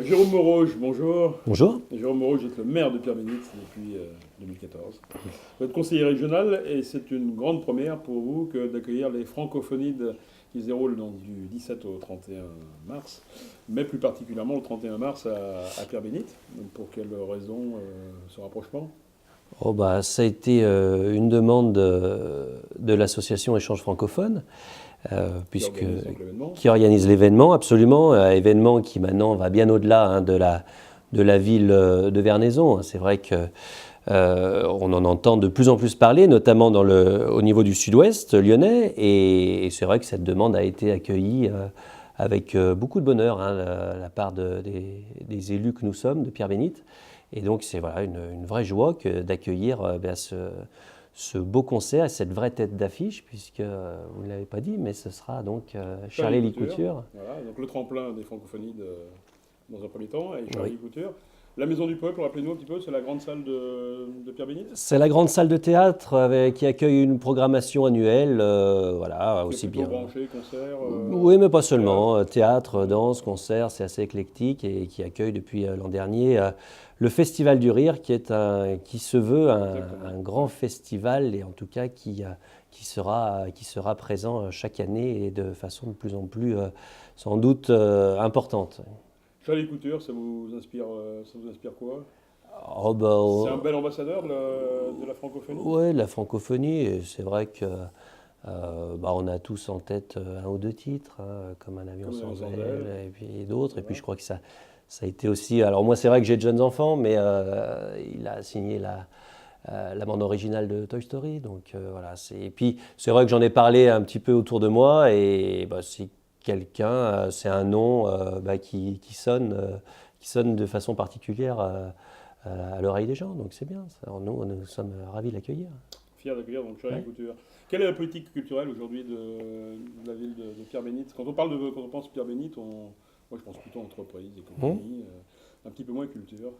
Jérôme Moreau, bonjour. Bonjour. Jérôme Moreau, vous êtes le maire de Pierre-Bénite depuis 2014. Vous êtes conseiller régional et c'est une grande première pour vous que d'accueillir les francophonides qui se déroulent donc du 17 au 31 mars, mais plus particulièrement le 31 mars à Pierre-Bénite. Pour quelle raison ce rapprochement? Ça a été une demande de l'association Échange francophone, puisque, qui organise l'événement, absolument, événement qui maintenant va bien au-delà de la ville de Vernaison. C'est vrai que on en entend de plus en plus parler, notamment au niveau du sud-ouest lyonnais, et c'est vrai que cette demande a été accueillie avec beaucoup de bonheur de la part des élus que nous sommes de Pierre-Bénite. Et donc c'est une vraie joie d'accueillir ce beau concert et cette vraie tête d'affiche, puisque vous ne l'avez pas dit, mais ce sera donc Charlie Couture. Voilà, donc le tremplin des francophonies dans un premier temps, et Charlie Couture. La Maison du Peuple, rappelez-nous un petit peu, c'est la grande salle de Pierre-Bénite? C'est la grande salle de théâtre qui accueille une programmation annuelle, aussi bien. Branché, concert Oui, mais pas seulement. Théâtre, danse, concert, c'est assez éclectique et qui accueille depuis l'an dernier le Festival du Rire, qui se veut un grand festival et en tout cas qui sera présent chaque année et de façon de plus en plus sans doute importante. Charlie Couture, ça vous inspire quoi? C'est un bel ambassadeur de la francophonie? Oui, de la francophonie. Et c'est vrai que on a tous en tête un ou deux titres, comme Un avion sans aile, et puis d'autres. Ouais. Et puis je crois que ça a été aussi. Alors moi, c'est vrai que j'ai de jeunes enfants, mais il a signé la bande originale de Toy Story. Donc et puis c'est vrai que j'en ai parlé un petit peu autour de moi, et c'est quelqu'un, c'est un nom qui sonne de façon particulière à l'oreille des gens, donc c'est bien. Alors nous sommes ravis de l'accueillir. Fiers d'accueillir donc Charlie Couture. Quelle est la politique culturelle aujourd'hui de la ville de Pierre-Bénite? Quand on pense Pierre-Bénite, moi je pense plutôt entreprise, économie, un petit peu moins culture.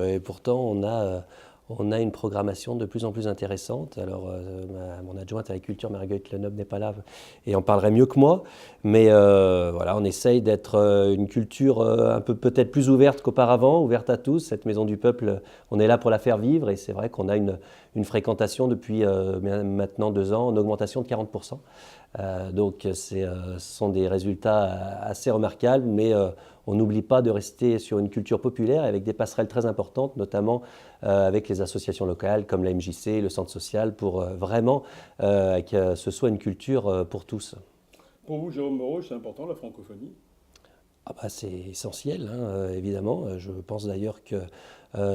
Et pourtant on a une programmation de plus en plus intéressante. Alors, mon adjointe à la culture, Marguerite Lenoble, n'est pas là et en parlerait mieux que moi. Mais on essaye d'être une culture un peu peut-être plus ouverte qu'auparavant, ouverte à tous. Cette Maison du Peuple, on est là pour la faire vivre et c'est vrai qu'on a une fréquentation depuis maintenant 2 ans, en augmentation de 40%. Donc, ce sont des résultats assez remarquables, mais on n'oublie pas de rester sur une culture populaire avec des passerelles très importantes, notamment avec les associations locales comme la MJC, le Centre social, pour vraiment que ce soit une culture pour tous. Pour vous, Jérôme Moreau, c'est important la francophonie? C'est essentiel, évidemment. Je pense d'ailleurs que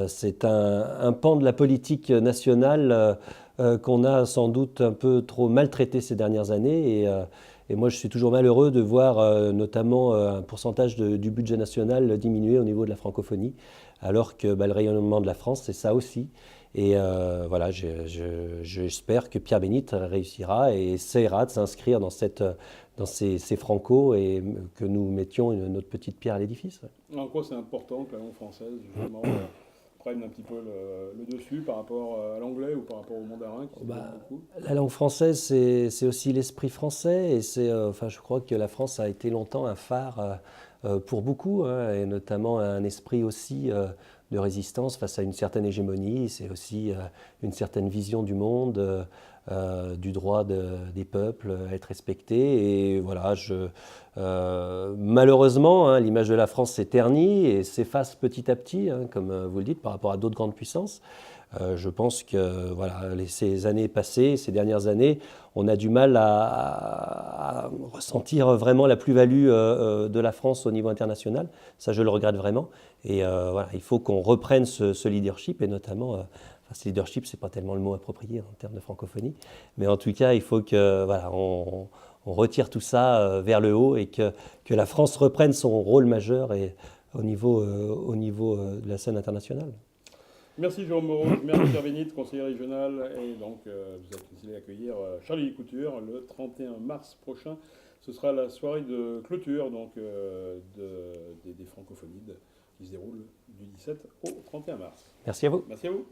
c'est un pan de la politique nationale qu'on a sans doute un peu trop maltraité ces dernières années. Et moi, je suis toujours malheureux de voir notamment un pourcentage du budget national diminuer au niveau de la francophonie, alors que le rayonnement de la France, c'est ça aussi. Et j'espère que Pierre-Bénite réussira et essaiera de s'inscrire dans ces francos et que nous mettions notre petite pierre à l'édifice. En quoi c'est important que la langue française, justement, prenne un petit peu le dessus par rapport à l'anglais ou par rapport au mandarin qui beaucoup? La langue française, c'est aussi l'esprit français et je crois que la France a été longtemps un phare pour beaucoup, et notamment un esprit aussi de résistance face à une certaine hégémonie. C'est aussi une certaine vision du monde, du droit des peuples à être respectés. Et voilà, malheureusement, l'image de la France s'est ternie et s'efface petit à petit, comme vous le dites, par rapport à d'autres grandes puissances. Je pense que ces années passées, ces dernières années, on a du mal à ressentir vraiment la plus-value de la France au niveau international. Ça, je le regrette vraiment. Et il faut qu'on reprenne ce leadership, et notamment, ce leadership, c'est pas tellement le mot approprié en termes de francophonie, mais en tout cas, il faut que on retire tout ça vers le haut et que la France reprenne son rôle majeur au niveau de la scène internationale. Merci Jérôme Moreau, maire de Pierre-Bénite, conseiller régional, et donc vous êtes décidé d'accueillir Charlie Couture le 31 mars prochain. Ce sera la soirée de clôture donc, des francophonies qui se déroule du 17 au 31 mars. Merci à vous. Merci à vous.